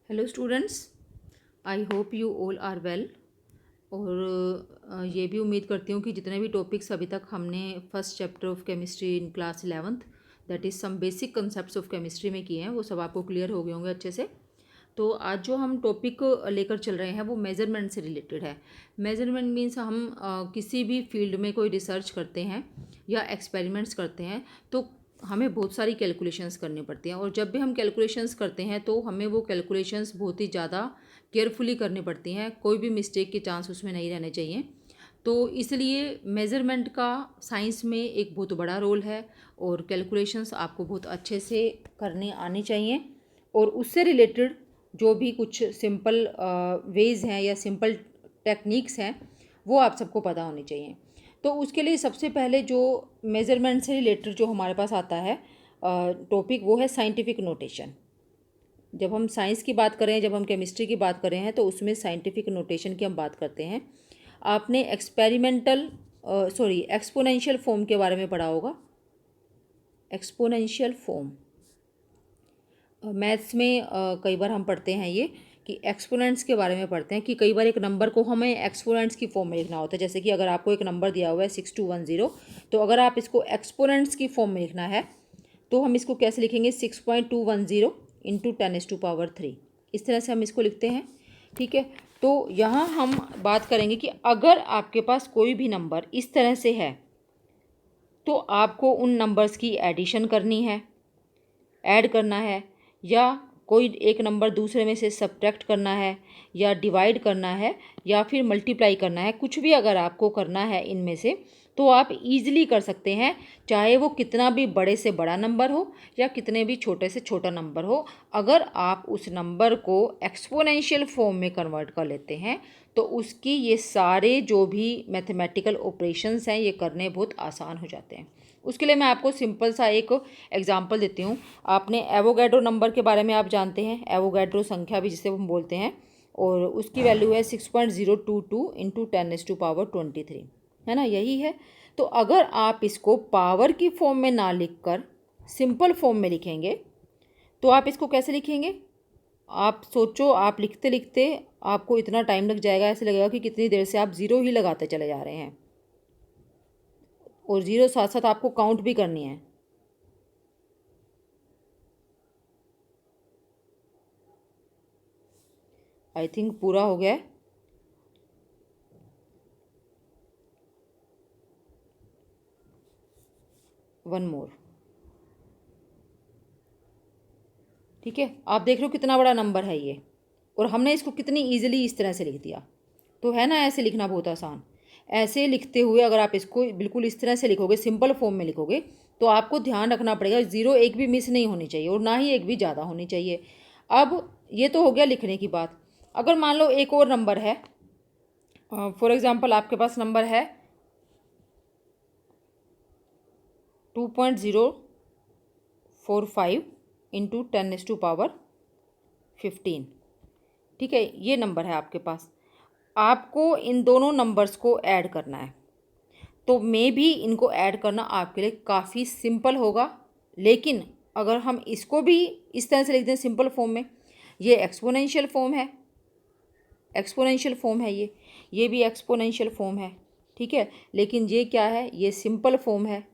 Hello students, I hope you all are well. और ये भी उम्मीद करती हूँ कि जितने भी टॉपिक्स अभी तक हमने first chapter of chemistry in class 11th that is some basic concepts of chemistry में किए हैं वो सब आपको क्लियर हो गए होंगे अच्छे से। तो आज जो हम टॉपिक लेकर चल रहे हैं वो मेज़रमेंट से रिलेटेड है। मेज़रमेंट मीन्स हम किसी भी फील्ड में कोई रिसर्च करते हैं या एक्सपेरिमेंट्स करते हैं तो हमें बहुत सारी कैलकुलेशंस करनी पड़ती हैं, और जब भी हम कैलकुलेशंस करते हैं तो हमें वो कैलकुलेशंस बहुत ही ज़्यादा केयरफुली करनी पड़ती हैं, कोई भी मिस्टेक के चांस उसमें नहीं रहने चाहिए। तो इसलिए मेज़रमेंट का साइंस में एक बहुत बड़ा रोल है और कैलकुलेशंस आपको बहुत अच्छे से करनी आनी चाहिए। और उससे रिलेटेड जो भी कुछ सिंपल वेज़ हैं या सिंपल टेक्निक्स हैं वो आप सबको पता होनी चाहिए। तो उसके लिए सबसे पहले जो मेज़रमेंट से रिलेटेड जो हमारे पास आता है टॉपिक वो है साइंटिफिक नोटेशन। जब हम साइंस की बात करें, जब हम केमिस्ट्री की बात करें हैं तो उसमें साइंटिफिक नोटेशन की हम बात करते हैं। आपने एक्सपोनेंशियल फॉर्म के बारे में पढ़ा होगा। एक्सपोनेंशियल फॉर्म मैथ्स में कई बार हम पढ़ते हैं ये कि एक्सपोनेंट्स के बारे में पढ़ते हैं कि कई बार एक नंबर को हमें एक्सपोनेंट्स की फॉर्म में लिखना होता है। जैसे कि अगर आपको एक नंबर दिया हुआ है 6210, तो अगर आप इसको एक्सपोनेंट्स की फॉर्म में लिखना है तो हम इसको कैसे लिखेंगे, 6.210 इंटू 10⁻³ इस तरह से हम इसको लिखते हैं। ठीक है, तो यहाँ हम बात करेंगे कि अगर आपके पास कोई भी नंबर इस तरह से है तो आपको उन नंबर्स की एडिशन करनी है, ऐड करना है, या कोई एक नंबर दूसरे में से सब्ट्रैक्ट करना है, या डिवाइड करना है, या फिर मल्टीप्लाई करना है। कुछ भी अगर आपको करना है इनमें से तो आप इजीली कर सकते हैं, चाहे वो कितना भी बड़े से बड़ा नंबर हो या कितने भी छोटे से छोटा नंबर हो। अगर आप उस नंबर को एक्सपोनेंशियल फॉर्म में कन्वर्ट कर लेते हैं तो उसकी ये सारे जो भी मैथमेटिकल ऑपरेशंस हैं ये करने बहुत आसान हो जाते हैं। उसके लिए मैं आपको सिंपल सा एक एग्जांपल देती हूँ। आपने एवोगैड्रो नंबर के बारे में आप जानते हैं, एवोगैड्रो संख्या भी जिसे हम बोलते हैं, और उसकी वैल्यू है 6.022 इंटू 10⁻23, है ना, यही है। तो अगर आप इसको पावर की फॉर्म में ना लिखकर सिंपल फॉर्म में लिखेंगे तो आप इसको कैसे लिखेंगे? आप सोचो, आप लिखते लिखते आपको इतना टाइम लग जाएगा, ऐसे लगेगा कि कितनी देर से आप ज़ीरो ही लगाते चले जा रहे हैं, और ज़ीरो साथ साथ आपको काउंट भी करनी है। आई थिंक पूरा हो गया है। One more. ठीक है, आप देख लो कितना बड़ा नंबर है ये, और हमने इसको कितनी इजीली इस तरह से लिख दिया। तो है ना, ऐसे लिखना बहुत आसान। ऐसे लिखते हुए अगर आप इसको बिल्कुल इस तरह से लिखोगे, सिंपल फॉर्म में लिखोगे, तो आपको ध्यान रखना पड़ेगा ज़ीरो एक भी मिस नहीं होनी चाहिए और ना ही एक भी ज़्यादा होनी चाहिए। अब ये तो हो गया लिखने की बात। अगर मान लो एक और नंबर है, फॉर एग्ज़ाम्पल आपके पास नंबर है 2.045 इंटू 10⁻15। ठीक है, ये नंबर है आपके पास। आपको इन दोनों नंबर्स को ऐड करना है, तो मे भी इनको ऐड करना आपके लिए काफ़ी सिंपल होगा। लेकिन अगर हम इसको भी इस तरह से लिख दें सिंपल फॉर्म में, ये एक्सपोनेंशियल फॉर्म है, एक्सपोनेंशियल फॉर्म है, ये भी एक्सपोनेंशियल फॉर्म है। ठीक है, लेकिन ये क्या है, ये सिंपल फॉर्म है,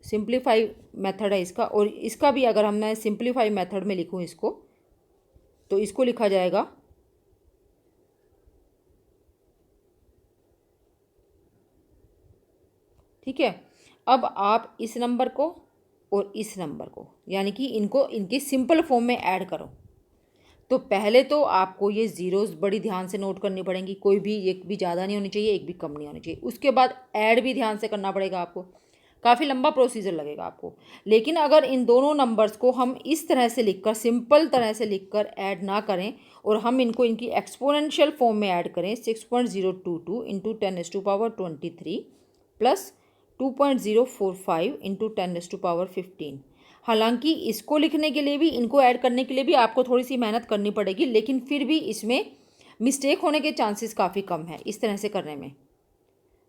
सिंप्लीफाई मेथड है इसका। और इसका भी अगर हम सिंप्लीफाई मेथड में लिखूँ इसको, तो इसको लिखा जाएगा ठीक है। अब आप इस नंबर को और इस नंबर को, यानी कि इनको इनकी सिंपल फॉर्म में ऐड करो। तो पहले तो आपको ये ज़ीरोज़ बड़ी ध्यान से नोट करनी पड़ेंगी, कोई भी एक भी ज़्यादा नहीं होनी चाहिए, एक भी कम नहीं होनी चाहिए। उसके बाद ऐड भी ध्यान से करना पड़ेगा आपको, काफ़ी लंबा प्रोसीजर लगेगा आपको। लेकिन अगर इन दोनों नंबर्स को हम इस तरह से लिखकर, सिंपल तरह से लिखकर ऐड ना करें और हम इनको इनकी एक्सपोनेंशियल फॉर्म में ऐड करें, 6.022 इंटू 10⁻23 प्लस 2.045 इंटू 10⁻15। हालांकि इसको लिखने के लिए भी, इनको ऐड करने के लिए भी आपको थोड़ी सी मेहनत करनी पड़ेगी, लेकिन फिर भी इसमें मिस्टेक होने के चांसेस काफ़ी कम है इस तरह से करने में।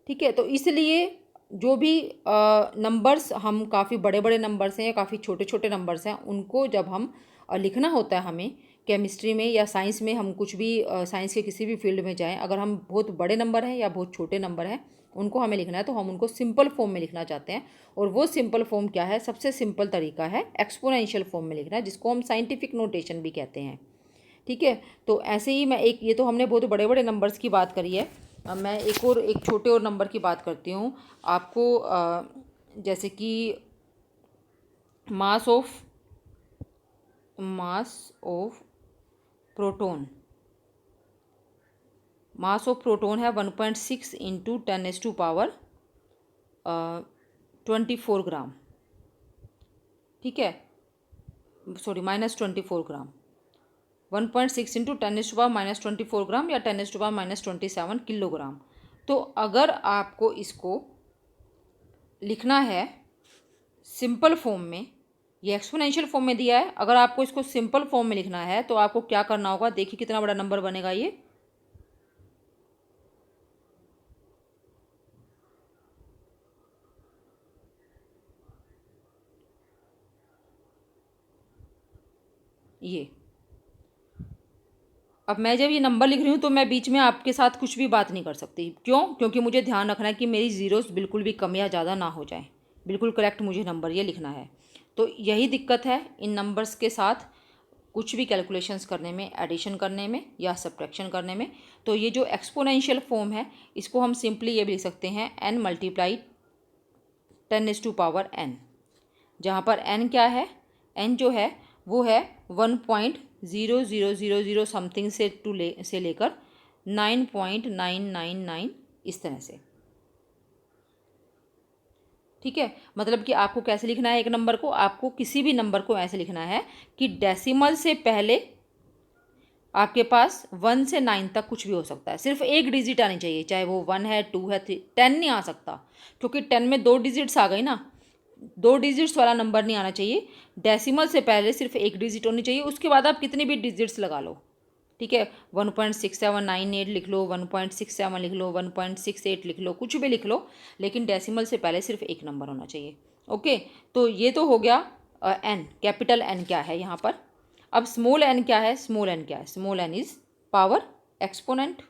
ठीक है, तो इसलिए जो भी नंबर्स, हम काफ़ी बड़े बड़े नंबर्स हैं या काफ़ी छोटे छोटे नंबर्स हैं, उनको जब हम लिखना होता है हमें केमिस्ट्री में या साइंस में, हम कुछ भी साइंस के किसी भी फील्ड में जाएं, अगर हम बहुत बड़े नंबर हैं या बहुत छोटे नंबर हैं उनको हमें लिखना है तो हम उनको सिंपल फॉर्म में लिखना चाहते हैं। और वो सिंपल फॉर्म क्या है? सबसे सिंपल तरीका है एक्सपोनेंशियल फॉर्म में लिखना, जिसको हम साइंटिफिक नोटेशन भी कहते हैं। ठीक है, तो ऐसे ही मैं ये तो हमने बहुत बड़े बड़े नंबर्स की बात करी है। अब मैं एक छोटे और नंबर की बात करती हूँ आपको। जैसे कि मास ऑफ प्रोटॉन है 1.6 इंटू 10⁻⁴ 24 ग्राम। ठीक है, सॉरी -24 ग्राम। 1.6 इंटू 10⁻⁻24 ग्राम या 10⁻⁻27 किलोग्राम। तो अगर आपको इसको लिखना है सिंपल फॉर्म में, ये एक्सपोनेंशियल फॉर्म में दिया है, अगर आपको इसको सिंपल फॉर्म में लिखना है तो आपको क्या करना होगा? देखिए कितना बड़ा नंबर बनेगा ये। अब मैं जब ये नंबर लिख रही हूँ तो मैं बीच में आपके साथ कुछ भी बात नहीं कर सकती। क्यों? क्योंकि मुझे ध्यान रखना है कि मेरी ज़ीरोस बिल्कुल भी कम या ज़्यादा ना हो जाए। बिल्कुल करेक्ट मुझे नंबर ये लिखना है। तो यही दिक्कत है इन नंबर्स के साथ कुछ भी कैलकुलेशंस करने में, एडिशन करने में या सब्ट्रैक्शन करने में। तो ये जो एक्सपोनेंशियल फॉर्म है इसको हम सिंपली ये भी लिख सकते हैं n × 10⁻n, जहाँ पर n क्या है? n जो है वो है 1.0000 समथिंग से लेकर 9.999 इस तरह से। ठीक है, मतलब कि आपको कैसे लिखना है एक नंबर को? आपको किसी भी नंबर को ऐसे लिखना है कि डेसिमल से पहले आपके पास 1 से 9 तक कुछ भी हो सकता है, सिर्फ एक डिजिट आनी चाहिए, चाहे वो 1 है, 2 है, 3, 10 नहीं आ सकता, क्योंकि 10 में 2 डिजिट्स आ गई ना। 2 डिजिट्स वाला नंबर नहीं आना चाहिए। डेसिमल से पहले सिर्फ एक डिजिट होनी चाहिए, उसके बाद आप कितनी भी डिजिट्स लगा लो। ठीक है, 1.6798 लिख लो, 1.67 लिख लो, 1.68 लिख लो, कुछ भी लिख लो, लेकिन डेसिमल से पहले सिर्फ एक नंबर होना चाहिए। ओके, तो ये तो हो गया एन, कैपिटल एन क्या है यहाँ पर। अब स्मॉल एन क्या है? स्मॉल एन क्या है? Small N is power exponent.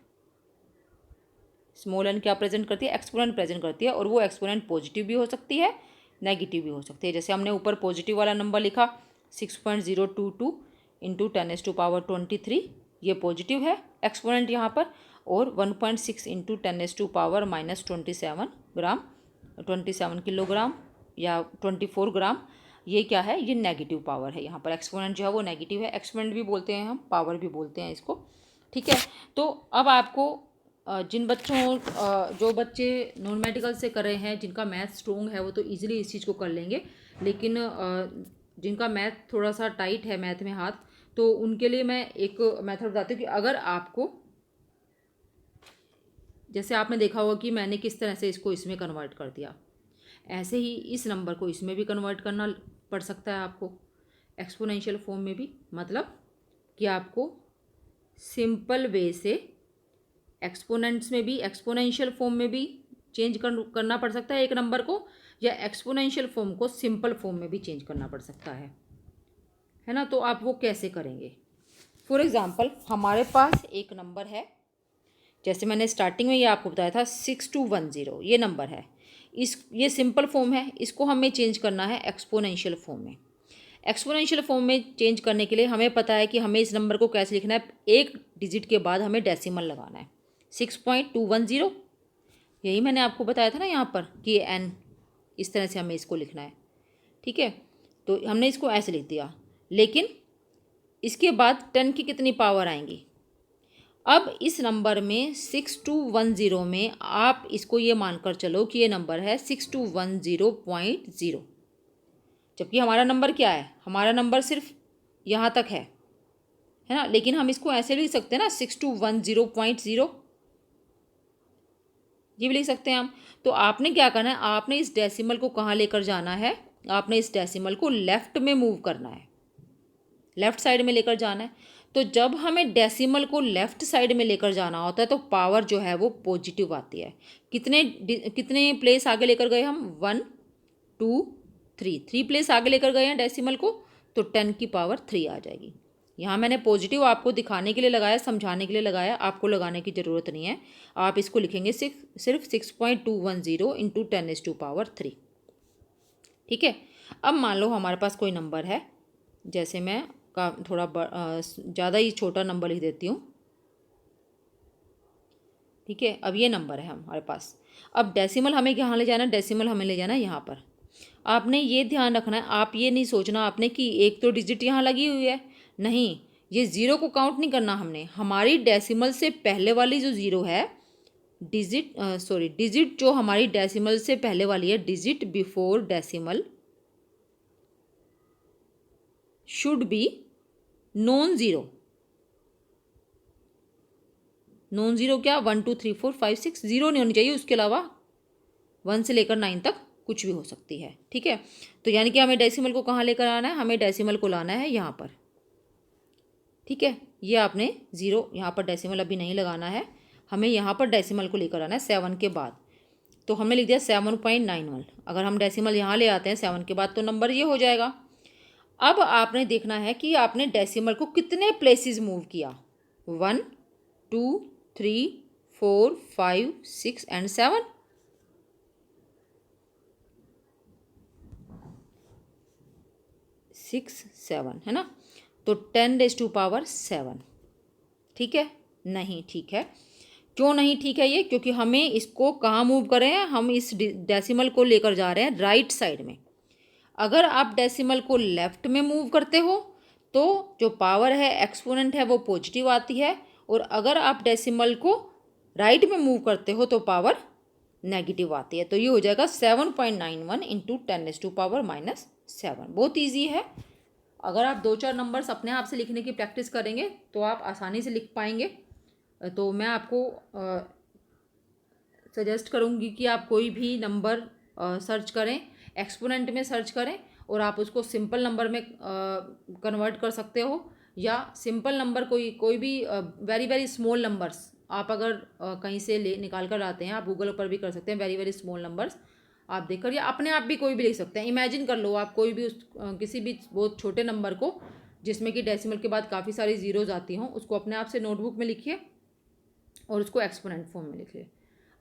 Small N क्या प्रेजेंट करती है? एक्सपोनेंट प्रेजेंट करती है, और वो एक्सपोनेंट पॉजिटिव भी हो सकती है, नेगेटिव भी हो सकती है। जैसे हमने ऊपर पॉजिटिव वाला नंबर लिखा 6.022 इंटू 10⁻23, ये पॉजिटिव है एक्सपोनेंट यहाँ पर। और 1.6 इंटू 10⁻⁻27 ग्राम, 27 किलोग्राम या 24 ग्राम, ये क्या है? ये नेगेटिव पावर है। यहाँ पर एक्सपोनेंट जो है वो नेगेटिव है। एक्सपोनेंट भी बोलते हैं हम, पावर भी बोलते हैं इसको। ठीक है, तो अब आपको जिन बच्चों जो बच्चे नॉन मेडिकल से कर रहे हैं, जिनका मैथ स्ट्रोंग है, वो तो इजीली इस चीज़ को कर लेंगे। लेकिन जिनका मैथ थोड़ा सा टाइट है, मैथ में हाथ, तो उनके लिए मैं एक मेथड बताती हूँ कि अगर आपको, जैसे आपने देखा होगा कि मैंने किस तरह से इसको इसमें कन्वर्ट कर दिया, ऐसे ही इस नंबर को इसमें भी कन्वर्ट करना पड़ सकता है आपको, एक्सपोनेंशियल फॉर्म में भी। मतलब कि आपको सिंपल वे से एक्सपोनेंट्स में भी, एक्सपोनेंशियल फॉर्म में भी चेंज करना पड़ सकता है एक नंबर को, या एक्सपोनेंशियल फॉर्म को सिंपल फॉर्म में भी चेंज करना पड़ सकता है ना। तो आप वो कैसे करेंगे? फॉर एग्ज़ाम्पल हमारे पास एक नंबर है, जैसे मैंने स्टार्टिंग में ये आपको बताया था 6210, ये नंबर है। ये सिंपल फॉर्म है, इसको हमें चेंज करना है एक्सपोनेंशियल फॉर्म में। एक्सपोनेंशियल फॉर्म में चेंज करने के लिए हमें पता है कि हमें इस नंबर को कैसे लिखना है। एक डिजिट के बाद हमें डेसिमल लगाना है, 6.210। यही मैंने आपको बताया था ना यहाँ पर कि एन, इस तरह से हमें इसको लिखना है। ठीक है, तो हमने इसको ऐसे लिख दिया, लेकिन इसके बाद 10 की कितनी पावर आएंगी? अब इस नंबर में 6210 में आप इसको ये मानकर चलो कि ये नंबर है 6210.0, जबकि हमारा नंबर क्या है? हमारा नंबर सिर्फ यहाँ तक है ना। लेकिन हम इसको ऐसे लिख सकते हैं ना, 6210.0, ये भी लिख सकते हैं हम। तो आपने क्या करना है? आपने इस डेसिमल को कहाँ लेकर जाना है? आपने इस डेसिमल को लेफ्ट में मूव करना है, लेफ्ट साइड में लेकर जाना है। तो जब हमें डेसिमल को लेफ्ट साइड में लेकर जाना होता है तो पावर जो है वो पॉजिटिव आती है। कितने प्लेस आगे लेकर गए हम? 1 2 3 प्लेस आगे लेकर गए हैं डेसिमल को, तो 10 की पावर 3 आ जाएगी। यहाँ मैंने पॉजिटिव आपको दिखाने के लिए लगाया, समझाने के लिए लगाया, आपको लगाने की ज़रूरत नहीं है। आप इसको लिखेंगे सिर्फ 6.210 इंटू 10⁻³ ठीक है। अब मान लो हमारे पास कोई नंबर है, जैसे मैं का थोड़ा ज़्यादा ही छोटा नंबर लिख देती हूँ, ठीक है। अब ये नंबर है हमारे पास। अब डेसिमल हमें कहाँ ले जाना है, डेसिमल हमें ले जाना है यहाँ पर। आपने ये ध्यान रखना है, आप ये नहीं सोचना आपने कि एक तो डिजिट यहाँ लगी हुई है, नहीं, ये ज़ीरो को काउंट नहीं करना हमने। हमारी डेसिमल से पहले वाली जो ज़ीरो है, डिजिट जो हमारी डेसिमल से पहले वाली है, digit before decimal should be non zero. Non zero क्या, 1 2 3 4 5 6 ज़ीरो नहीं होनी चाहिए, उसके अलावा 1 से लेकर 9 तक कुछ भी हो सकती है, ठीक है। तो यानी कि हमें डेसिमल को कहाँ लेकर आना है, हमें डेसिमल को लाना है यहाँ पर, ठीक है। ये आपने ज़ीरो यहाँ पर डेसिमल अभी नहीं लगाना है, हमें यहाँ पर डेसिमल को लेकर आना है 7 के बाद। तो हमने लिख दिया 7.91। अगर हम डेसिमल यहाँ ले आते हैं 7 के बाद तो नंबर ये हो जाएगा। अब आपने देखना है कि आपने डेसिमल को कितने प्लेसेस मूव किया, 1 2 3 4 5 6 एंड 7। 6 7 है ना, तो 10⁻7, ठीक है। नहीं ठीक है, क्यों नहीं ठीक है ये, क्योंकि हमें इसको कहाँ मूव कर रहे हैं, हम इस डेसिमल को लेकर जा रहे हैं राइट साइड में। अगर आप डेसिमल को लेफ्ट में मूव करते हो तो जो पावर है, एक्सपोनेंट है, वो पॉजिटिव आती है, और अगर आप डेसिमल को राइट में मूव करते हो तो पावर नेगेटिव आती है। तो ये हो जाएगा 7.91 इंटू 10⁻⁻7। बहुत ईजी है। अगर आप 2-4 नंबर्स अपने आप से लिखने की प्रैक्टिस करेंगे तो आप आसानी से लिख पाएंगे। तो मैं आपको सजेस्ट करूँगी कि आप कोई भी नंबर सर्च करें, एक्सपोनेंट में सर्च करें, और आप उसको सिंपल नंबर में कन्वर्ट कर सकते हो, या सिंपल नंबर कोई भी वेरी वेरी स्मॉल नंबर्स आप अगर कहीं से निकाल कर आते हैं, आप गूगल पर भी कर सकते हैं, वेरी वेरी स्मॉल नंबर्स आप देखकर, या अपने आप भी कोई भी लिख सकते हैं। इमेजिन कर लो आप कोई भी किसी भी बहुत छोटे नंबर को, जिसमें कि डेसिमल के बाद काफ़ी सारी ज़ीरोज़ आती हों, उसको अपने आप से नोटबुक में लिखिए और उसको एक्सपोनेंट फॉर्म में लिखिए।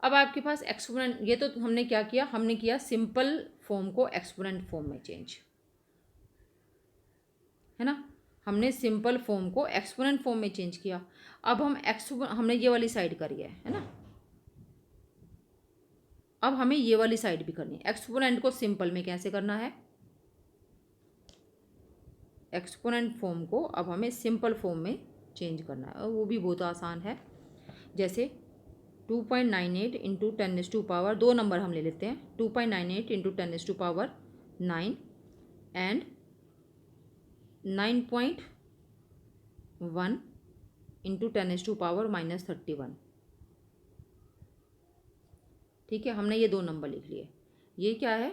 अब आपके पास एक्सपोनेंट, ये तो हमने क्या किया, हमने किया सिंपल फॉर्म को एक्सपोनेंट फॉर्म में चेंज, है ना। हमने सिंपल फॉर्म को एक्सपोनेंट फॉर्म में चेंज किया। अब हमने ये वाली साइड करी है ना। अब हमें ये वाली साइड भी करनी है। एक्सपोनेंट को सिंपल में कैसे करना है, एक्सपोनेंट फॉर्म को अब हमें सिंपल फॉर्म में चेंज करना है, और वो भी बहुत आसान है। जैसे 2.98 इंटू 10⁻, दो नंबर हम ले लेते हैं, 2.98 इंटू 10⁻9 एंड 9.1 इंटू 10⁻⁻31, ठीक है। हमने ये दो नंबर लिख लिए। ये क्या है,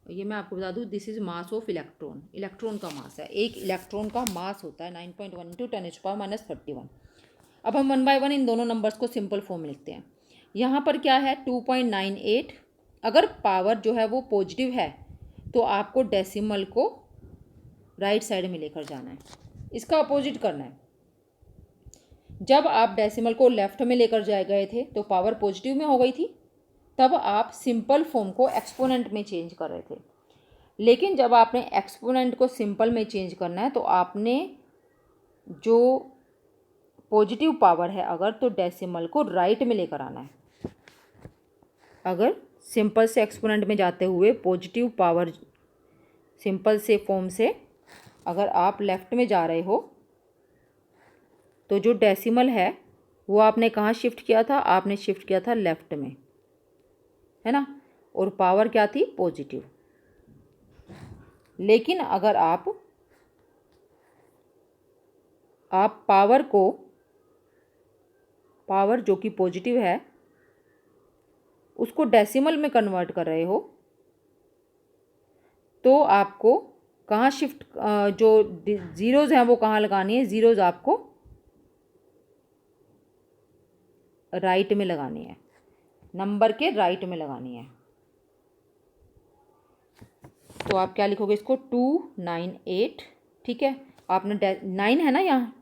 ये मैं आपको बता दूँ, this is mass of electron. Electron का मास है, एक इलेक्ट्रॉन का मास होता है 9.1 इंटू 10⁻⁻31। अब हम 1 बाय 1 इन दोनों नंबर्स को सिंपल फॉर्म में लिखते हैं। यहाँ पर क्या है, 2.98। अगर पावर जो है वो पॉजिटिव है तो आपको डेसिमल को राइट साइड में लेकर जाना है, इसका अपोजिट करना है। जब आप डेसिमल को लेफ्ट में लेकर गए थे तो पावर पॉजिटिव में हो गई थी, तब आप सिंपल फॉर्म को एक्सपोनेंट में चेंज कर रहे थे। लेकिन जब आपने एक्सपोनेंट को सिंपल में चेंज करना है तो आपने जो पॉजिटिव पावर है अगर, तो डेसिमल को राइट में लेकर आना है। अगर सिंपल से एक्सपोनेंट में जाते हुए पॉजिटिव पावर सिंपल से फॉर्म से अगर आप लेफ्ट में जा रहे हो तो जो डेसिमल है वो आपने कहाँ शिफ्ट किया था, आपने शिफ्ट किया था लेफ्ट में, है ना, और पावर क्या थी, पॉजिटिव। लेकिन अगर आप पावर जो कि पॉजिटिव है उसको डेसिमल में कन्वर्ट कर रहे हो तो आपको कहाँ शिफ्ट, जो ज़ीरोज़ हैं वो कहाँ लगानी है, ज़ीरोज़ आपको राइट में लगानी है, नंबर के राइट में लगानी है। तो आप क्या लिखोगे इसको, 298, ठीक है। आपने 9 है ना यहाँ,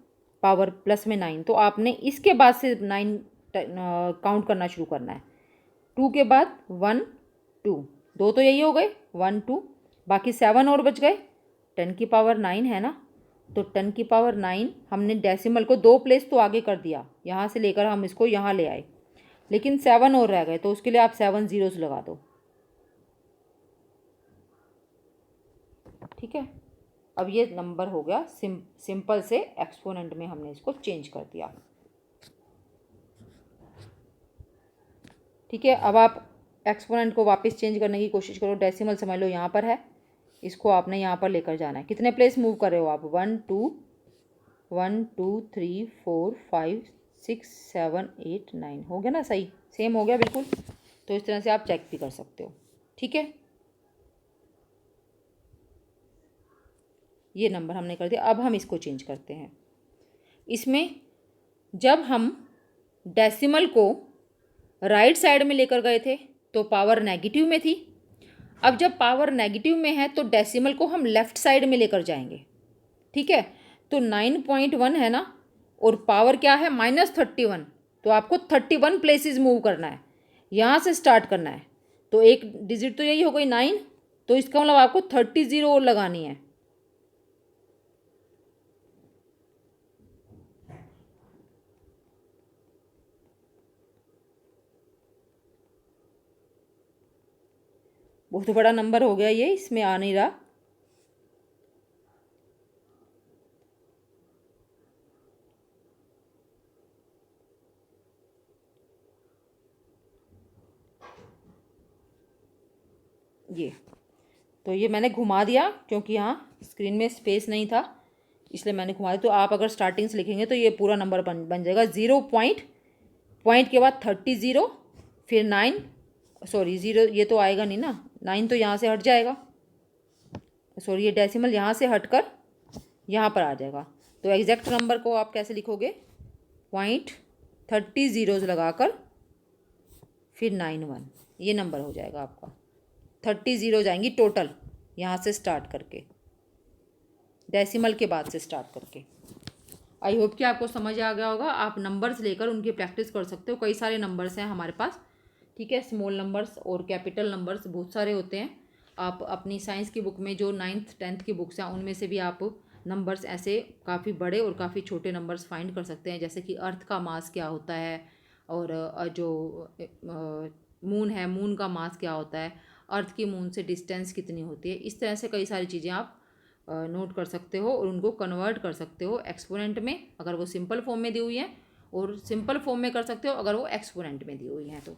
पावर प्लस में 9, तो आपने इसके बाद से 9 काउंट करना शुरू करना है। 2 के बाद 1 2, दो तो यही हो गए 1 2, बाकी 7 और बच गए। 10 की पावर 9 है ना, तो 10 की पावर 9 हमने डेसिमल को 2 प्लेस तो आगे कर दिया, यहाँ से लेकर हम इसको यहाँ ले आए, लेकिन 7 और रह गए, तो उसके लिए आप 7 ज़ीरोस लगा दो। ठीक है, अब ये नंबर हो गया सिंपल से एक्सपोनेंट में हमने इसको चेंज कर दिया। ठीक है, अब आप एक्सपोनेंट को वापस चेंज करने की कोशिश करो। डेसिमल समझ लो यहाँ पर है, इसको आपने यहाँ पर लेकर जाना है। कितने प्लेस मूव कर रहे हो आप? 1 2 3 4 5 6 7 8 9, हो गया ना? सही, सेम हो गया बिल्कुल। तो इस तरह से आप चेक भी कर सकते हो। ठीक है, ये नंबर हमने कर दिया। अब हम इसको चेंज करते हैं। इसमें जब हम डेसिमल को राइट साइड में लेकर गए थे तो पावर नेगेटिव में थी। अब जब पावर नेगेटिव में है तो डेसिमल को हम लेफ्ट साइड में लेकर जाएंगे। ठीक है, तो 9.1 है ना, और पावर क्या है? -31, तो आपको 31 प्लेसेस मूव करना है, यहाँ से स्टार्ट करना है। तो एक डिजिट तो यही हो गई 9, तो इसका मतलब आपको 30 और लगानी है। बहुत बड़ा नंबर हो गया ये, इसमें आ नहीं रहा। ये तो ये मैंने घुमा दिया क्योंकि यहाँ स्क्रीन में स्पेस नहीं था, इसलिए मैंने घुमा दिया। तो आप अगर स्टार्टिंग से लिखेंगे तो ये पूरा नंबर बन जाएगा। 0 पॉइंट के बाद 30, फिर 9, सॉरी 0 ये तो आएगा नहीं ना, 9 तो यहाँ से हट जाएगा, सॉरी ये डेसिमल यहाँ से हटकर यहाँ पर आ जाएगा। तो एग्जैक्ट नंबर को आप कैसे लिखोगे? 0.30 ज़ीरोज़ लगाकर फिर 91, ये नंबर हो जाएगा आपका। 30 ज़ीरो जाएंगी टोटल, यहाँ से स्टार्ट करके, डेसिमल के बाद से स्टार्ट करके। आई होप कि आपको समझ आ गया होगा। आप नंबर्स लेकर उनकी प्रैक्टिस कर सकते हो। कई सारे नंबर्स हैं हमारे पास। ठीक है, स्मॉल नंबर्स और कैपिटल नंबर्स बहुत सारे होते हैं। आप अपनी साइंस की बुक में जो 9th 10th की बुक्स हैं उनमें से भी आप नंबर्स ऐसे काफ़ी बड़े और काफ़ी छोटे नंबर्स फाइंड कर सकते हैं। जैसे कि अर्थ का मास क्या होता है, और जो मून है, मून का मास क्या होता है, अर्थ की मून से डिस्टेंस कितनी होती है। इस तरह से कई सारी चीज़ें आप नोट कर सकते हो और उनको कन्वर्ट कर सकते हो एक्सपोनेंट में, अगर वो सिंपल फॉर्म में दी हुई है, और सिंपल फॉर्म में कर सकते हो अगर वो एक्सपोनेंट में दी हुई हैं तो।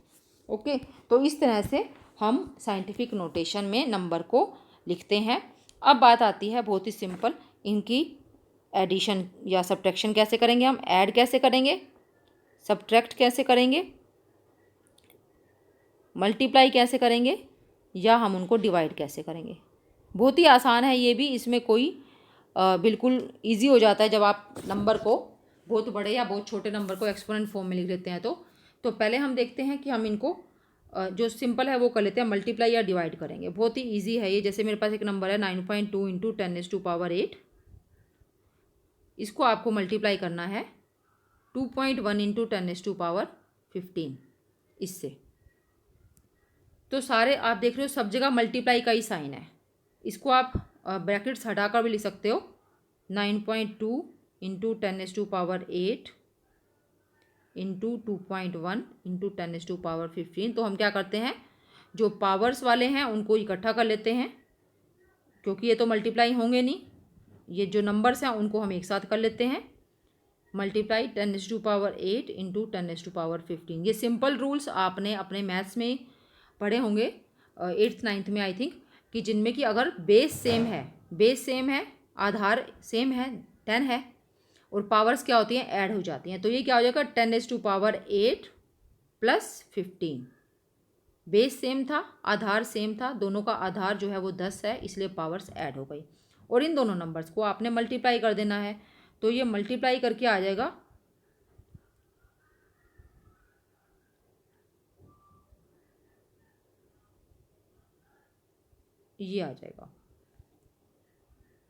ओके, तो इस तरह से हम साइंटिफिक नोटेशन में नंबर को लिखते हैं। अब बात आती है बहुत ही सिंपल, इनकी एडिशन या सब्ट्रैक्शन कैसे करेंगे, हम ऐड कैसे करेंगे, सब्ट्रैक्ट कैसे करेंगे, मल्टीप्लाई कैसे करेंगे, या हम उनको डिवाइड कैसे करेंगे। बहुत ही आसान है ये भी, इसमें कोई बिल्कुल इजी हो जाता है जब आप नंबर को, बहुत बड़े या बहुत छोटे नंबर को एक्सपोनेंट फॉर्म में लिख लेते हैं। तो पहले हम देखते हैं कि हम इनको जो सिंपल है वो कर लेते हैं, मल्टीप्लाई या डिवाइड करेंगे। बहुत ही इजी है ये। जैसे मेरे पास एक नंबर है 9.2 इंटू 10⁻⁸, इसको आपको मल्टीप्लाई करना है 2.1 इंटू 10⁻15 इससे। तो सारे आप देख रहे हो सब जगह मल्टीप्लाई का ही साइन है। इसको आप ब्रैकेट्स हटाकर भी लिख सकते हो, 9.2 इंटू 10⁸ इंटू 2.1 इंटू 10⁻15। तो हम क्या करते हैं, जो पावर्स वाले हैं उनको इकट्ठा कर लेते हैं, क्योंकि ये तो मल्टीप्लाई होंगे नहीं। ये जो नंबर्स हैं उनको हम एक साथ कर लेते हैं, मल्टीप्लाई 10⁸ इंटू 10⁻15। ये सिंपल रूल्स आपने अपने मैथ्स में पढ़े होंगे 8th 9th में आई थिंक, कि जिनमें कि अगर बेस सेम है, आधार सेम है 10 है, और पावर्स क्या होती हैं, ऐड हो जाती हैं। तो ये क्या हो जाएगा 10⁸ प्लस 15। बेस सेम था, आधार सेम था, दोनों का आधार जो है वो 10 है, इसलिए पावर्स ऐड हो गई। और इन दोनों नंबर्स को आपने मल्टीप्लाई कर देना है। तो ये मल्टीप्लाई करके आ जाएगा ये आ जाएगा।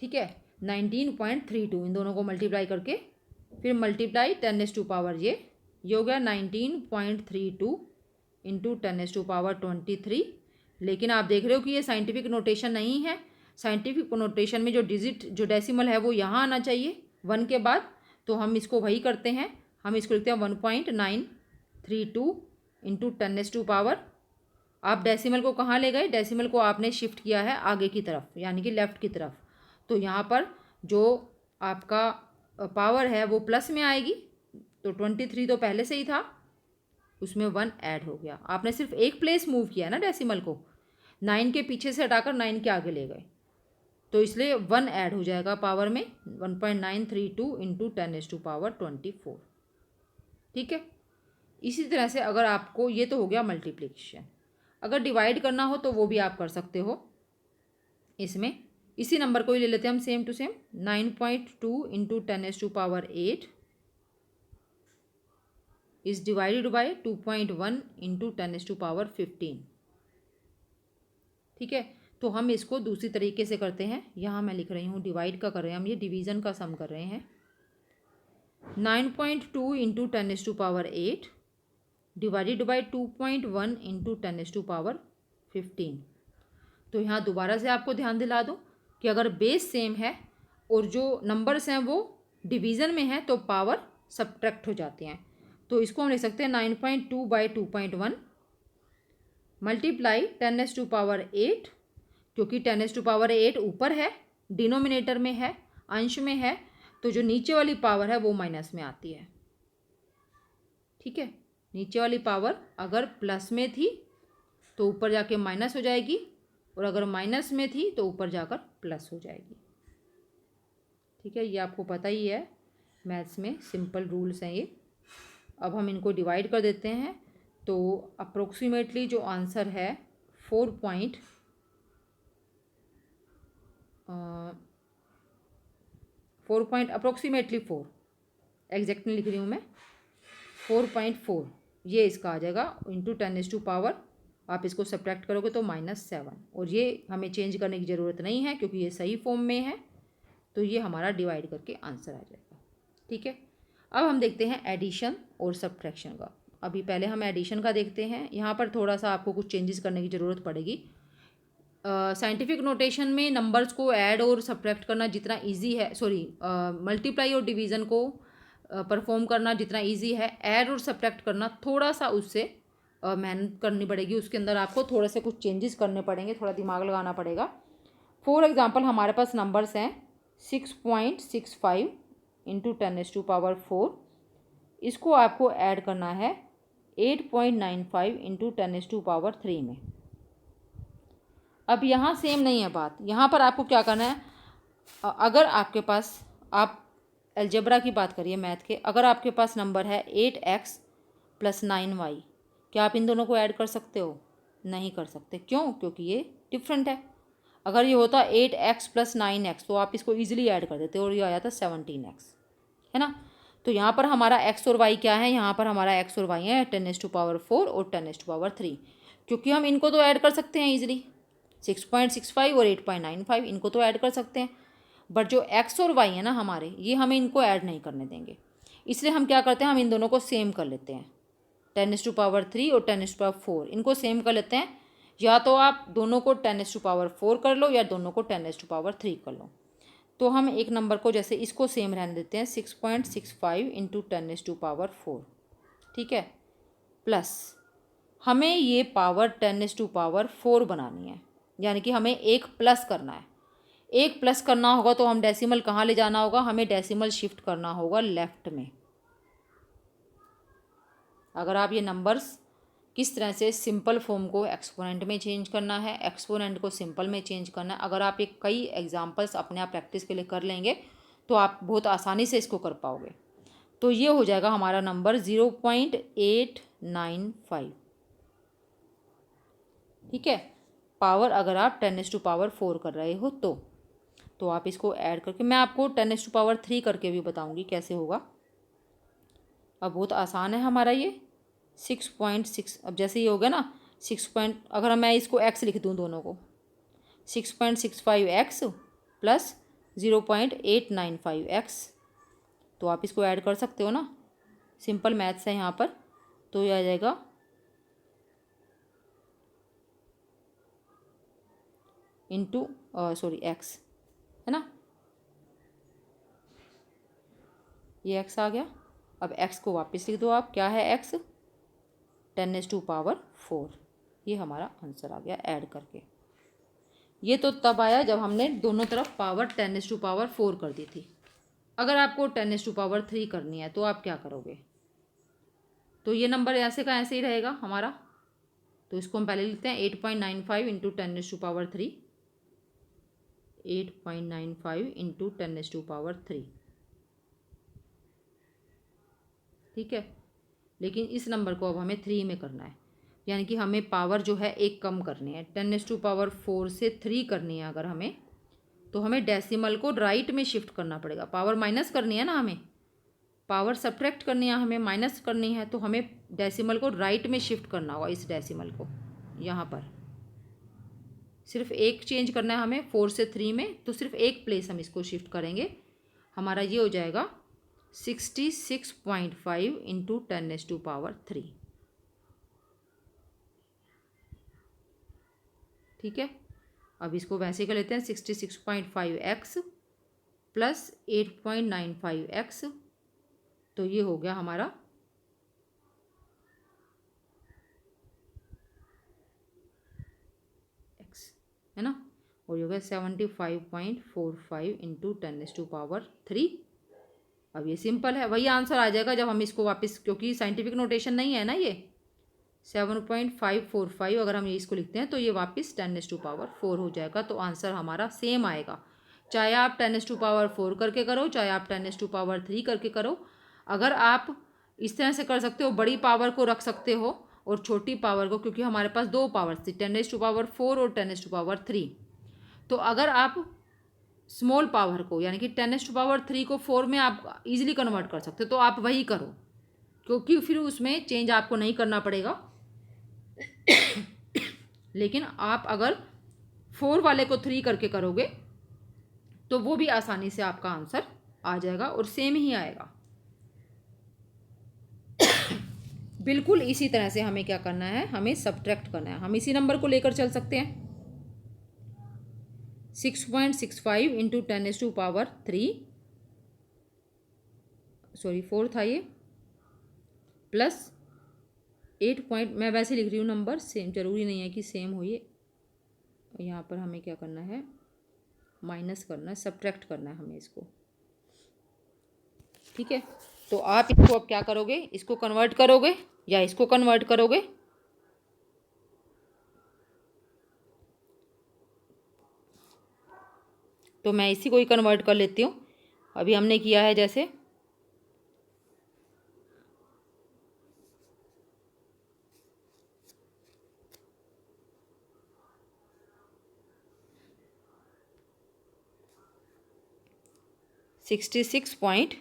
ठीक है, 19.32, इन दोनों को मल्टीप्लाई करके फिर मल्टीप्लाई 10⁻⁴ ये हो गया 19.32 इंटू 10⁻23। लेकिन आप देख रहे हो कि ये साइंटिफिक नोटेशन नहीं है। साइंटिफिक नोटेशन में जो डिजिट जो डेसिमल है वो यहाँ आना चाहिए 1 के बाद। तो हम इसको वही करते हैं, हम इसको लिखते हैं 1.932 इंटू 10⁻। आप डेसिमल को कहाँ ले गए? डेसिमल को आपने शिफ्ट किया है आगे की तरफ, यानी कि लेफ़्ट की तरफ। तो यहाँ पर जो आपका पावर है वो प्लस में आएगी। तो 23 तो पहले से ही था, उसमें 1 ऐड हो गया। आपने सिर्फ एक प्लेस मूव किया है ना डेसिमल को, 9 के पीछे से हटाकर 9 के आगे ले गए, तो इसलिए 1 ऐड हो जाएगा पावर में। 1.932 इंटू 10⁻24। ठीक है। इसी तरह से अगर आपको, ये तो हो गया मल्टीप्लिकेशन, अगर डिवाइड करना हो तो वो भी आप कर सकते हो। इसमें इसी नंबर को ही ले लेते हैं हम same to same. 9.2 into 10⁻8 is divided by 2.1 into 10⁻15। ठीक है। तो हम इसको दूसरी तरीके से करते हैं। यहाँ मैं लिख रही हूँ डिवाइड का कर रहे हैं हम, ये डिवीज़न का सम कर रहे हैं। 9.2 इंटू 10⁻8 डिवाइडेड बाई 2.1 इंटू 10⁻15। तो यहाँ दोबारा से आपको ध्यान दिला दूँ कि अगर बेस सेम है और जो नंबर्स हैं वो डिवीज़न में हैं तो पावर सब्ट्रैक्ट हो जाते हैं। तो इसको हम लिख सकते हैं 9.2 बाई 2.1 मल्टीप्लाई 10⁻8, क्योंकि 10⁻8 ऊपर है, डिनोमिनेटर में है, अंश में है, तो जो नीचे वाली पावर है वो माइनस में आती है। ठीक है। नीचे वाली पावर अगर प्लस में थी तो ऊपर जाके माइनस हो जाएगी, और अगर माइनस में थी तो ऊपर जाकर प्लस हो जाएगी। ठीक है। ये आपको पता ही है, मैथ्स में सिंपल रूल्स हैं ये। अब हम इनको डिवाइड कर देते हैं। तो अप्रोक्सीमेटली जो आंसर है 4 अप्रोक्सीमेटली 4, एग्जैक्टली लिख रही हूँ मैं, 4.4 ये इसका आ जाएगा इंटू 10⁻। आप इसको सब्ट्रैक्ट करोगे तो -7, और ये हमें चेंज करने की ज़रूरत नहीं है क्योंकि ये सही फॉर्म में है। तो ये हमारा डिवाइड करके आंसर आ जाएगा। ठीक है। अब हम देखते हैं एडिशन और सब्ट्रैक्शन का। अभी पहले हम एडिशन का देखते हैं। यहाँ पर थोड़ा सा आपको कुछ चेंजेस करने की ज़रूरत पड़ेगी। साइंटिफिक नोटेशन में नंबर्स को ऐड और सब्ट्रैक्ट करना जितना ईजी है, मल्टीप्लाई और डिवीज़न को परफॉर्म करना जितना इजी है, ऐड और सब्ट्रैक्ट करना थोड़ा सा उससे मेहनत करनी पड़ेगी। उसके अंदर आपको थोड़े से कुछ चेंजेस करने पड़ेंगे, थोड़ा दिमाग लगाना पड़ेगा। फॉर एग्जांपल हमारे पास नंबर्स हैं 6.65 इंटू 10⁻4, इसको आपको ऐड करना है 8.95 इंटू 10⁻3 में। अब यहाँ सेम नहीं है बात। यहाँ पर आपको क्या करना है, अगर आपके पास, आप अलजेब्रा की बात करिए मैथ के, अगर आपके पास नंबर है 8x + 9y, क्या आप इन दोनों को ऐड कर सकते हो? नहीं कर सकते। क्यों? क्योंकि ये डिफरेंट है। अगर ये होता 8x + 9x तो आप इसको ईजिली ऐड कर देते और ये आया था 17x, है ना। तो यहाँ पर हमारा x और y क्या है? यहाँ पर हमारा x और y है 10⁻4 और 10⁻3, क्योंकि हम इनको तो ऐड कर सकते हैं ईजिली। 6.65 और 8.95 इनको तो ऐड कर सकते हैं, बट जो x और y है ना हमारे, ये हमें इनको ऐड नहीं करने देंगे। इसलिए हम क्या करते हैं, हम इन दोनों को सेम कर लेते हैं। 10⁻3 और 10⁻4 इनको सेम कर लेते हैं। या तो आप दोनों को 10⁻4 कर लो या दोनों को 10⁻3 कर लो। तो हम एक नंबर को, जैसे इसको सेम रहने देते हैं, 6.65 इंटू 10⁻4। ठीक है। प्लस हमें ये पावर 10⁻4 बनानी है, यानी कि हमें एक प्लस करना है। एक प्लस करना होगा तो हम डेसिमल कहाँ ले जाना होगा? हमें डेसिमल शिफ्ट करना होगा लेफ्ट में। अगर आप ये नंबर्स किस तरह से सिंपल फॉर्म को एक्सपोनेंट में चेंज करना है, एक्सपोनेंट को सिंपल में चेंज करना है, अगर आप ये कई एग्जांपल्स अपने आप प्रैक्टिस के लिए कर लेंगे तो आप बहुत आसानी से इसको कर पाओगे। तो ये हो जाएगा हमारा नंबर 0.895। ठीक है। पावर अगर आप 10⁻4 कर रहे हो तो आप इसको ऐड करके, मैं आपको 10⁻3 करके भी बताऊंगी कैसे होगा। अब बहुत आसान है हमारा ये 6.6। अब जैसे ये हो गया ना 6 अगर मैं इसको x लिख दूँ दोनों को, 6.65x प्लस 0.895x। तो आप इसको ऐड कर सकते हो ना, सिंपल मैथ्स है यहाँ पर। तो ये आ जाएगा इंटू एक्स, है ना, ये एक्स आ गया। अब एक्स को वापस लिख दो आप, क्या है एक्स, 10⁴। ये हमारा आंसर आ गया ऐड करके। ये तो तब आया जब हमने दोनों तरफ पावर 10⁴ कर दी थी। अगर आपको 10�3 करनी है तो आप क्या करोगे, तो ये नंबर ऐसे का ऐसे ही रहेगा हमारा। तो इसको हम पहले लिखते हैं 8.95 इंटू 10⁻3, 8.95 इंटू 10⁻3, ठीक है। लेकिन इस नंबर को अब हमें 3 में करना है, यानी कि हमें पावर जो है एक कम करनी है, 10⁻4 से 3 करनी है अगर हमें, तो हमें डेसिमल को राइट में शिफ्ट करना पड़ेगा। पावर माइनस करनी है ना, हमें पावर सब्ट्रैक्ट करनी है, हमें माइनस करनी है, तो हमें डेसिमल को राइट में शिफ्ट करना होगा। इस डेसिमल को यहाँ पर सिर्फ एक चेंज करना है हमें 4 से 3 में, तो सिर्फ एक प्लेस हम इसको शिफ्ट करेंगे। हमारा ये हो जाएगा 66.5 इंटू 10⁻3, ठीक है। अब इसको वैसे कर लेते हैं 66.5x प्लस 8.95x, तो ये हो गया हमारा x, है ना, और ये हो गया 75.45 इंटू 10⁻3। अब ये सिंपल है, वही आंसर आ जाएगा जब हम इसको वापस, क्योंकि साइंटिफिक नोटेशन नहीं है ना ये, 7.545 अगर हम ये इसको लिखते हैं तो ये वापस 10⁻4 हो जाएगा। तो आंसर हमारा सेम आएगा, चाहे आप 10⁻4 करके करो, चाहे आप 10⁻3 करके करो। अगर आप इस तरह से कर सकते हो, बड़ी पावर को रख सकते हो और छोटी पावर को, क्योंकि हमारे पास दो पावर्स थी, 10⁻4 और 10⁻3। तो अगर आप स्मॉल पावर को, यानी कि 10⁻3 को 4 में आप इजीली कन्वर्ट कर सकते हो, तो आप वही करो, क्योंकि फिर उसमें चेंज आपको नहीं करना पड़ेगा। लेकिन आप अगर 4 वाले को 3 करके करोगे तो वो भी आसानी से आपका आंसर आ जाएगा और सेम ही आएगा। बिल्कुल इसी तरह से हमें क्या करना है, हमें सब्ट्रैक्ट करना है। हम इसी नंबर को लेकर चल सकते हैं, 6.65 इंटू 10⁻3, सॉरी 4 था ये, प्लस 8 पॉइंट, मैं वैसे लिख रही हूँ नंबर, सेम जरूरी नहीं है कि सेम हो ये। यहाँ पर हमें क्या करना है, माइनस करना है, सब्ट्रैक्ट करना है हमें इसको, ठीक है। तो आप इसको अब क्या करोगे, इसको कन्वर्ट करोगे या इसको कन्वर्ट करोगे, तो मैं इसी को ही कन्वर्ट कर लेती हूँ। अभी हमने किया है जैसे, सिक्सटी सिक्स पॉइंट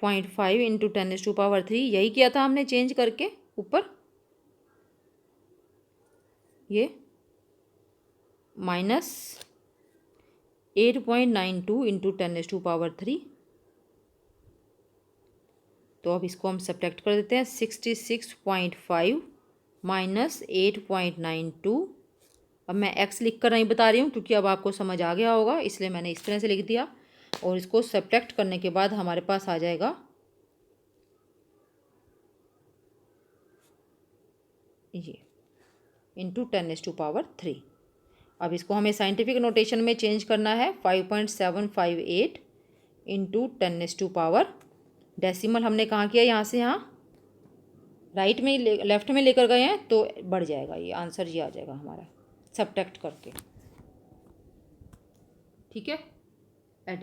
0.5 इंटू 10⁻3, यही किया था हमने चेंज करके ऊपर, ये माइनस 8.92 इंटू 10⁻3। तो अब इसको हम सब्ट्रैक्ट कर देते हैं, 66.5 माइनस 8.92। अब मैं एक्स लिख कर नहीं बता रही हूँ क्योंकि अब आपको समझ आ गया होगा, इसलिए मैंने इस तरह से लिख दिया। और इसको सब्ट्रैक्ट करने के बाद हमारे पास आ जाएगा ये इंटू 10⁻3। अब इसको हमें साइंटिफिक नोटेशन में चेंज करना है, 5.758 इंटू 10⁻, डेसिमल हमने कहाँ किया, यहाँ से यहाँ राइट में लेफ्ट में लेकर गए हैं तो बढ़ जाएगा, ये आंसर ये आ जाएगा हमारा सब्ट्रैक्ट करके, ठीक है।